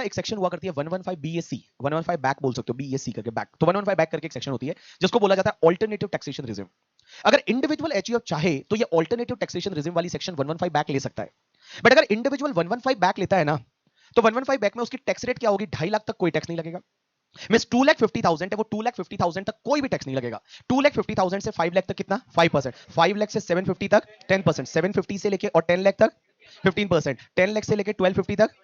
एक सेक्शन हुआ करती है 115 बीएससी, 115 बैक बोल सकते हो, बीएससी करके बैक। तो 115 बैक करके एक सेक्शन होती है जिसको बोला जाता है ऑल्टरनेटिव टैक्सेशन रिजिम। अगर इंडिविजुअल एचयूएफ चाहे तो ये ऑल्टरनेटिव टैक्सेशन रिजिम वाली सेक्शन 115 बैक ले सकता है। बट अगर इंडिविजुअल 115 बैक लेता है ना, तो 115 बैक में उसकी टैक्स रेट क्या होगी? 2.5 लाख तक कोई टैक्स नहीं लगेगा। मींस 2,50,000 है, वो 2,50,000 तक कोई भी टैक्स नहीं लगेगा। 2,50,000 से 5 लाख तक कितना? 5%। 5 लाख से 750 तक 10%। 750 से लेके और 10 लाख तक 15%। 10 लाख से लेके 1250 तक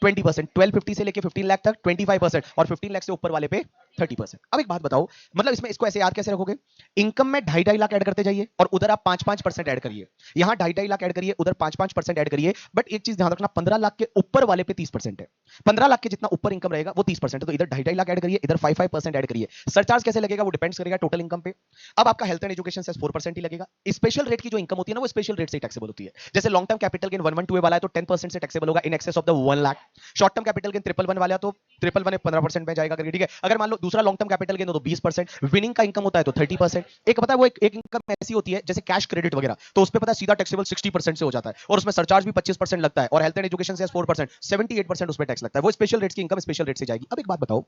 20%। 1250 से लेके 15 लाख तक 25% और 15 लाख से ऊपर वाले पे 30%। अब एक बात बताओ, मतलब इसमें इसको ऐसे याद कैसे रखोगे? इनकम में 2.5 लाख ऐड करते जाइए और उधर आप 5% ऐड करिए। यहां 2.5 लाख ऐड करिए, उधर 5% ऐड करिए। बट एक चीज ध्यान रखना, 15 लाख के ऊपर वाले पे 30% है। 15 लाख के जितना ऊपर इनकम रहेगा वो 30% है। तो इधर 2.5 लाख ऐड करिए, इधर 5% ऐड करिए। सरचार्ज कैसे लगेगा वो डिपेंड्स करेगा टोटल इनकम पे। अब आपका हेल्थ एंड एजुकेशन से 4% ही लगेगा। स्पेशल रेट की जो इनकम होती है ना, वो स्पेशल रेट से टैक्सेबल होती है। जैसे लॉन्ग टर्म कैपिटल गेन 112 वाला है तो 10% से टैक्सेबल होगा in excess of the 1 lakh. Short term capital gain 111 वाला तो 111 15% में जाएगा करके, ठीक है। अगर मान लो दूसरा लॉन्ग टर्म कैपिटल गेन हो तो 20%, विनिंग का इनकम होता है तो 30%। एक पता है वो एक इनकम ऐसी होती है जैसे कैश क्रेडिट वगैरह, तो उस पे पता है सीधा टैक्सेबल 60% से हो जाता है और उसमें सरचार्ज भी 25% लगता है और हेल्थ एंड एजुकेशन से 4%, 78% उस पे टैक्स लगता है। वो स्पेशल रेट्स की इनकम स्पेशल रेट से जाएगी। अब एक बात बताओ,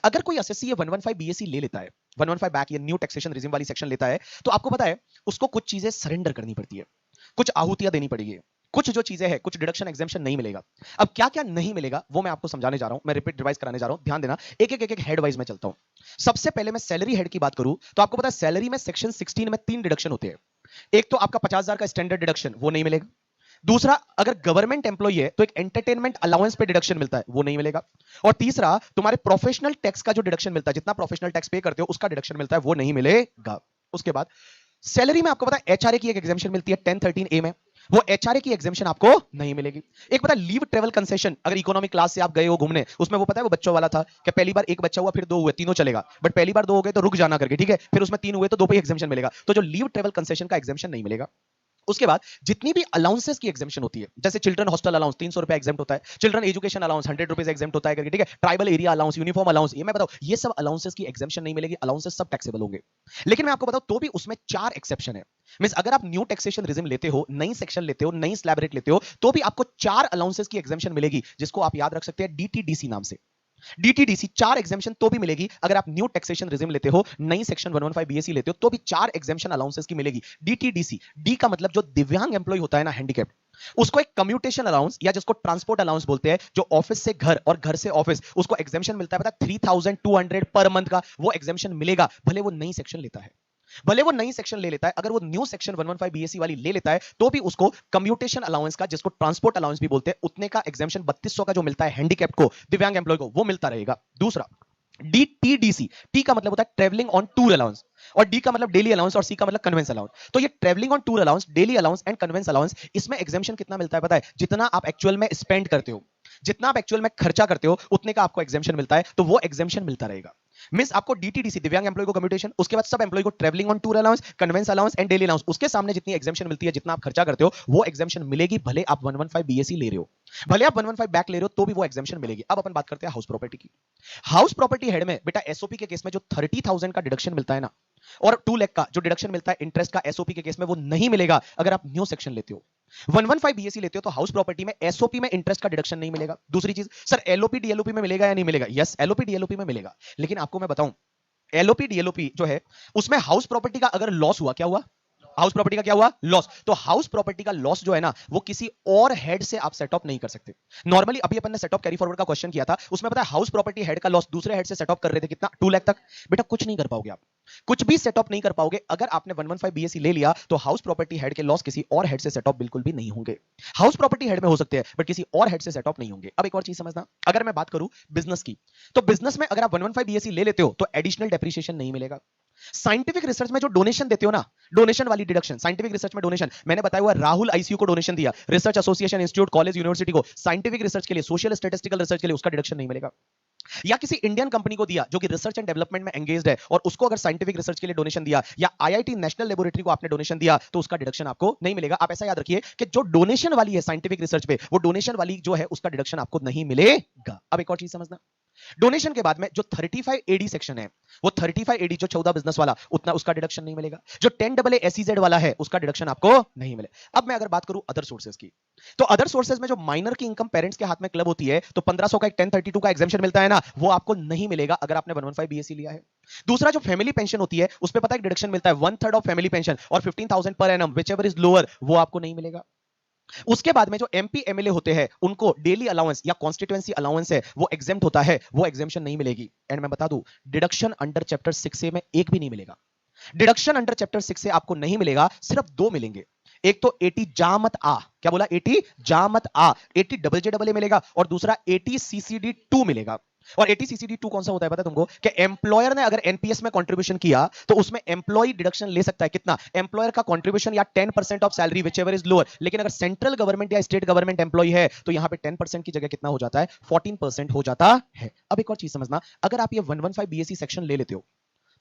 अगर कोई एसएससी ये 115 बीएससी ले लेता है, 115 बैक ये न्यू टैक्सेशन रिजिम वाली सेक्शन लेता है, तो आपको पता है उसको कुछ चीजें सरेंडर करनी पड़ती है, कुछ आहूतियां देनी पड़ेगी, कुछ जो चीजें हैं, कुछ डिडक्शन एग्जेम्पशन नहीं मिलेगा। अब क्या क्या नहीं मिलेगा वो मैं आपको समझाने जा रहा हूं, मैं रिपीट रिवाइज कराने जा रहा हूं, ध्यान देना। एक हेड वाइज में चलता हूं। सबसे पहले मैं सैलरी हेड की बात करूं तो आपको पता है सैलरी में सेक्शन 16 में 3 डिडक्शन होते हैं। एक तो आपका 50,000 का स्टैंडर्ड डिडक्शन, वो नहीं मिलेगा। दूसरा, अगर गवर्नमेंट एम्प्लॉय है तो एक एंटरटेनमेंट अलाउंस पे डिडक्शन मिलता है, वो नहीं मिलेगा। और तीसरा, तुम्हारे प्रोफेशनल टैक्स का जो डिडक्शन मिलता है, जितना प्रोफेशनल टैक्स पे करते हो उसका डिडक्शन मिलता है, वो नहीं मिलेगा। उसके बाद सैलरी में आपको पता है एचआरए की एक एग्जेम्पशन मिलती है 1013 ए में, वो एचआरए की एग्जेम्पशन आपको नहीं मिलेगी। एक पता है लीव ट्रेवल कंसेशन, अगर इकोनॉमिक क्लास से आप गए हो घूमने, उसमें वो पता है वो बच्चों वाला था कि पहली बार एक बच्चा हुआ फिर 2 हुए, तीनों चलेगा। बट पहली बार 2 हो गए तो रुक जाना करके, ठीक है, फिर उसमें 3 हुए तो 2 पे एग्जेम्पशन मिलेगा। तो जो लीव ट्रेवल कंसेशन का एग्जेम्पशन नहीं मिलेगा। उसके बाद जितनी भी अलाउंसेस की एग्जेम्पशन होती है, जैसे चिल्ड्रन हॉस्टल अलाउंस 300 रुपए एग्जेम्प्ट होता है, children education allowance 100 rupees exempt होता है करके, ठीक है, tribal area allowance, uniform allowance, ये मैं बताऊं, ये सब अलाउंसेस की एग्जेम्पशन नहीं मिलेगी, अलाउंसेस सब टैक्सेबल होंगे। लेकिन मैं आपको बताऊं तो भी उसमें 4 एक्सेप्शन है। मींस अगर आप न्यू टैक्सेशन रिजिम लेते हो, नई सेक्शन लेते हो, नई स्लैब रेट लेते हो, तो भी आपको 4 अलाउंसेस की एग्जेम्पशन मिलेगी, जिसको आप याद रख सकते हैं डीटीडीसी नाम से। डीटीडीसी 4 एग्जेम्पशन तो भी मिलेगी अगर आप न्यू टैक्सेशन रिजिम लेते हो, नई सेक्शन 115 बीएससी लेते हो, तो भी 4 एग्जेम्पशन अलाउंसेस की मिलेगी। डीटीडीसी, डी का मतलब जो दिव्यांग एम्प्लॉय होता है ना, हैंडीकैप, उसको एक कम्यूटेशन अलाउंस या जिसको ट्रांसपोर्ट अलाउंस बोलते हैं, जो ऑफिस से घर और घर से ऑफिस, उसको एग्जेम्पशन मिलता है, पता है 3200 पर मंथ का वो एग्जेम्पशन मिलेगा, भले वो नई सेक्शन लेता है, भले वो नई सेक्शन ले लेता है। अगर वो न्यू सेक्शन 115 बीएससी वाली ले लेता है तो भी उसको कम्यूटेशन अलाउंस का, जिसको ट्रांसपोर्ट अलाउंस भी बोलते हैं, उतने का एग्जेम्पशन 3200 का जो मिलता है हैंडीकैप को, दिव्यांग एम्प्लॉय को, वो मिलता रहेगा। दूसरा, डीटीडीसी, टी का मतलब होता है ट्रेवलिंग ऑन टूर अलाउंस, और डी का मतलब डेली अलाउंस, और सी का मतलब कन्वेंस अलाउंस। तो ये travelling on tour allowance, daily allowance and convince allowance, इसमें एग्जेम्पशन कितना मिलता है पता है? जितना आप एक्चुअल में स्पेंड करते हो, जितना आप एक्चुअल में खर्चा करते हो, उतने का आपको एग्जेम्पशन मिलता है, तो वो एग्जेम्पशन मिलता रहेगा। मींस आपको डीटीडीसी दिव्यांग एम्प्लॉय को कम्यूटेशन, उसके बाद सब एम्प्लॉय को travelling on tour allowance, convince allowance and daily allowance, उसके सामने जितनी एग्जेम्पशन मिलती है, जितना आप खर्चा करते हो, वो एग्जेम्पशन मिलेगी, भले आप 115 बीएससी ले रहे हो, भले आप 115 बैक ले रहे हो, तो भी वो एग्जेम्पशन मिलेगी। अब अपन बात करते हैं हाउस प्रॉपर्टी की। हाउस प्रॉपर्टी हेड में बेटा एसओपी के केस में जो 30,000 का डिडक्शन मिलता है ना, और 2 लाख का जो डिडक्शन मिलता है इंटरेस्ट का, एसओपी के केस में वो नहीं मिलेगा अगर आप न्यू सेक्शन लेते हो। 115 बीएससी लेते हो तो हाउस प्रॉपर्टी में एसओपी में इंटरेस्ट का डिडक्शन नहीं मिलेगा। दूसरी चीज, सर एलओपी डीएलओपी में मिलेगा या नहीं मिलेगा? यस, एलओपी डीएलओपी में मिलेगा। लेकिन आपको मैं बताऊं, एलओपी डीएलओपी जो है उसमें हाउस प्रॉपर्टी का अगर लॉस हुआ, क्या हुआ? हाउस प्रॉपर्टी का क्या हुआ? लॉस। तो हाउस प्रॉपर्टी का लॉस जो है ना, वो किसी और हेड से आप सेट ऑफ नहीं कर सकते। नॉर्मली अभी अपन ने सेट ऑफ कैरी फॉरवर्ड का क्वेश्चन किया था, उसमें पता है हाउस प्रॉपर्टी हेड का लॉस दूसरे हेड से सेट ऑफ कर रहे थे, कितना? 2 लाख तक। बेटा कुछ नहीं कर पाओगे आप, कुछ भी सेट ऑफ नहीं कर पाओगे। अगर आपने 115 बीएससी ले लिया तो हाउस प्रॉपर्टी हेड के लॉस किसी और हेड से सेट ऑफ बिल्कुल भी नहीं होंगे। हाउस प्रॉपर्टी हेड में हो सकते हैं बट किसी और हेड से सेट ऑफ नहीं होंगे। अब एक और चीज समझना, अगर मैं बात करूं बिजनेस की, तो बिजनेस में अगर आप 115 बीएससी ले लेते हो तो एडिशनल डेप्रिसिएशन नहीं मिलेगा। साइंटिफिक रिसर्च में जो डोनेशन देते हो ना, डोनेशन वाली डिडक्शन, साइंटिफिक रिसर्च में डोनेशन, मैंने बताया हुआ राहुल आईसीयू को डोनेशन दिया, research association, institute, college, university को साइंटिफिक रिसर्च के लिए, सोशल स्टैटिस्टिकल रिसर्च के लिए, उसका डिडक्शन नहीं मिलेगा। या किसी इंडियन कंपनी को दिया जो कि रिसर्च एंड डेवलपमेंट में एंगेज्ड है, और उसको अगर साइंटिफिक रिसर्च के लिए डोनेशन दिया, या आईआईटी नेशनल लेबोरेटरी को आपने डोनेशन दिया, तो उसका डिडक्शन आपको नहीं मिलेगा। आप ऐसा याद रखिए कि जो डोनेशन वाली है साइंटिफिक रिसर्च पे, वो डोनेशन वाली जो है उसका डिडक्शन आपको नहीं मिलेगा। अब एक और चीज समझना, डोनेशन के बाद में जो 35 एडी सेक्शन है, वो 35 एडी जो 14 बिजनेस वाला, उतना उसका डिडक्शन नहीं मिलेगा। जो 10 AA SEZ वाला है, उसका डिडक्शन आपको नहीं मिले। अब मैं अगर बात करूं अदर सोर्सेज की, तो अदर सोर्सेज में जो माइनर की इनकम पेरेंट्स के हाथ में क्लब होती है, तो 1500 का एक 1032 का एग्जेम्पशन मिलता है ना, वो आपको नहीं मिलेगा अगर आपने 115 BSc लिया है। दूसरा जो फैमिली पेंशन होती है, उस पर पता है डिडक्शन मिलता है 1/3 ऑफ फैमिली पेंशन और 15,000 per annum, whichever is lower, वो आपको नहीं मिलेगा। उसके बाद में जो एमपी एमएलए होते हैं, उनको डेली अलाउंस या कॉन्स्टिट्यूएंसी अलाउंस है, वो एग्जेम्प्ट होता है, वो एग्जेम्पशन नहीं मिलेगी। एंड मैं बता दूं, डिडक्शन अंडर चैप्टर 6 से में एक भी नहीं मिलेगा। डिडक्शन अंडर चैप्टर 6 से आपको नहीं मिलेगा, सिर्फ दो मिलेंगे। एक तो 80 जा मत आ, क्या बोला, 80 जा मत आ, 80 डबल जे डबल ए मिलेगा, और दूसरा 80 CCD 2 मिलेगा। और 80 CCD 2 कौन सा होता है पता है तुमको, कि एम्प्लॉयर ने अगर एनपीएस में कंट्रीब्यूशन किया, तो उसमें एम्प्लॉय डिडक्शन ले सकता है। कितना? एम्प्लॉयर का कंट्रीब्यूशन या 10% of salary, whichever is lower. लेकिन अगर सेंट्रल गवर्नमेंट या स्टेट गवर्नमेंट एम्प्लॉय है, तो यहां पे 10% की जगह कितना हो जाता है, 14% हो जाता है। अब एक और चीज समझना, अगर आप ये 115 BSc सेक्शन ले लेते हो,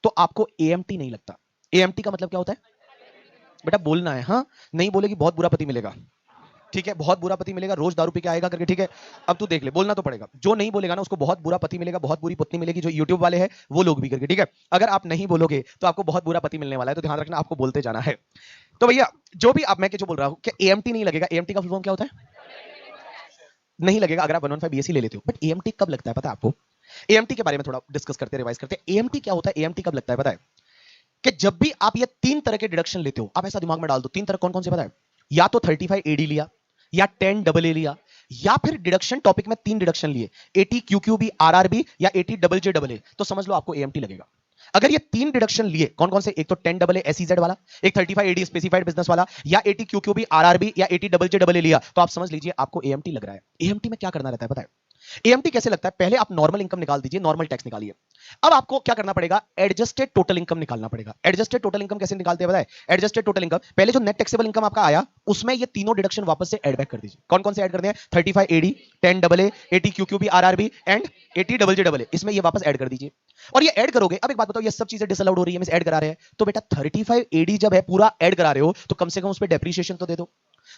तो आपको एएमटी नहीं लगता। एएमटी का मतलब क्या होता है बेटा, बोलना है, हाँ, नहीं बोलेगी बहुत बुरा पति मिलेगा, ठीक है, बहुत बुरा पति मिलेगा, रोज दारू पी के आएगा करके, ठीक है। अब तू देख ले, बोलना तो पड़ेगा। जो नहीं बोलेगा ना, उसको बहुत बुरा पति मिलेगा, बहुत बुरी पत्नी मिलेगी। जो यूट्यूब वाले हैं वो लोग भी करके, ठीक है। अगर आप नहीं बोलोगे तो आपको बहुत बुरा पति मिलने वाला है, तो ध्यान रखना, आपको बोलते जाना है। तो भैया, जो भी आप, मैं जो बोल रहा हूं कि एएमटी नहीं लगेगा, एएमटी का फुल फॉर्म क्या होता है, नहीं लगेगा अगर आप 115 BSc ले लेते हो। बट एएमटी कब लगता है पता है आपको? एएमटी के बारे में थोड़ा डिस्कस करते, रिवाइज करते। एएमटी क्या होता है, एएमटी कब लगता है पता है? कि जब भी आप ये तीन तरह के डिडक्शन लेते हो, आप ऐसा दिमाग में डाल दो, तीन तरह कौन कौन से पता है? या तो 35 AD लिया, या 10 AA लिया, या फिर डिडक्शन टॉपिक में तीन डिडक्शन लिए, 80 QQB RRB या 80 JJAA, तो समझ लो आपको एएमटी लगेगा। अगर ये तीन डिडक्शन लिए, कौन कौन से? एक तो 10 AA SEZ वाला, एक 35 AD स्पेसिफाइड बिजनेस वाला, या 80 QQB RRB या 80 JJAA लिया, तो आप समझ लीजिए आपको एएमटी लग रहा है। एएमटी में क्या करना रहता है पता है? एएमटी कैसे लगता है? पहले आप नॉर्मल इनकम निकाल दीजिए, नॉर्मल टैक्स निकालिए। अब आपको क्या करना पड़ेगा? एडजस्टेड टोटल इनकम निकालना पड़ेगा। एडजस्टेड टोटल इनकम कैसे निकालते हैं पता है? एडजस्टेड टोटल इनकम, पहले जो नेट टैक्सेबल इनकम आपका आया, उसमें ये तीनों डिडक्शन वापस से ऐड बैक कर दीजिए। कौन कौन से ऐड करते हैं? 35 AD, 10 AA, 80 QQB RRB and 80 JJAA, इसमें ये वापस ऐड कर दीजिए। और ये ऐड करोगे, अब एक बात बताओ, ये सब चीजें डिसअलाउड हो रही है, ऐड करा रहे हैं, तो बेटा 35 AD जब है पूरा ऐड करा रहे हो, तो कम से कम उस पर डेप्रीशिएशन तो दे दो।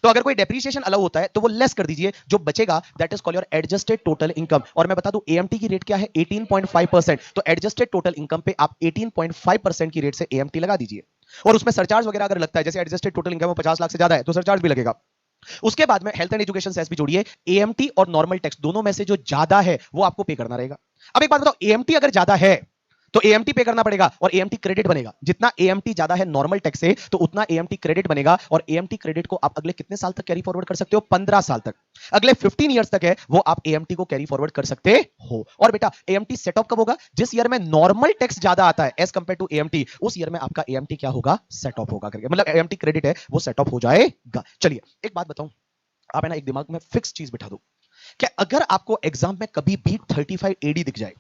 तो अगर कोई डेप्रीशिएशन अलाउ होता है, तो वो लेस कर दीजिए, जो बचेगा that is called your adjusted total income. और मैं बता दूं, एएमटी की रेट क्या है? 18.5%। तो एडजस्टेड टोटल इनकम पे आप 18.5% की रेट से एएमटी लगा दीजिए। और उसमें सरचार्ज वगैरह अगर लगता है, जैसे एडजस्टेड टोटल इनकम 50 लाख से ज्यादा है, तो सरचार्ज भी लगेगा। उसके बाद में हेल्थ एंड एजुकेशन सेस भी जोड़िए। एएमटी और नॉर्मल टैक्स दोनों में से जो ज्यादा है, वो आपको पे करना रहेगा। अब एक बात बताओ, एएमटी अगर ज्यादा है, तो एएमटी पे करना पड़ेगा, और एएमटी क्रेडिट बनेगा। जितना एएमटी ज्यादा है नॉर्मल टैक्स से, तो उतना एएमटी क्रेडिट बनेगा। और एएमटी क्रेडिट को आप अगले कितने साल तक कैरी फॉरवर्ड कर सकते हो? 15 साल तक। अगले 15 इयर्स तक है वो, आप एएमटी को कैरी फॉरवर्ड कर सकते हो। और बेटा, एएमटी सेटअप कब होगा? जिस ईयर में नॉर्मल टैक्स ज्यादा आता है एज कंपेयर टू एएमटी, उस ईयर में आपका एएमटी क्या होगा? सेटअप होगा करके, मतलब एएमटी क्रेडिट है वो सेटअप हो जाएगा। चलिए एक बात बताऊं, आप है ना एक दिमाग में फिक्स चीज बिठा दो, कि अगर आपको एग्जाम में कभी भी 35 AD दिख जाए,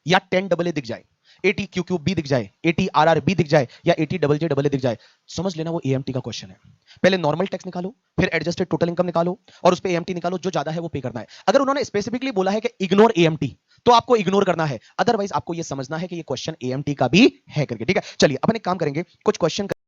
या 10 AA दिख जाए, 80 QQB दिख जाए, 80 RRB दिख जाए, या 80 JJAA दिख जाए, समझ लेना वो एएमटी का क्वेश्चन है। पहले नॉर्मल टैक्स निकालो, फिर एडजस्टेड टोटल इनकम निकालो, और उस पे एएमटी निकालो, जो ज्यादा है वो पे करना है। अगर उन्होंने स्पेसिफिकली बोला है कि इग्नोर एएमटी, तो आपको इग्नोर करना है। अदरवाइज आपको ये समझना है कि ये क्वेश्चन एएमटी का भी है करके, ठीक है। चलिए अपन एक काम करेंगे, कुछ क्वेश्चन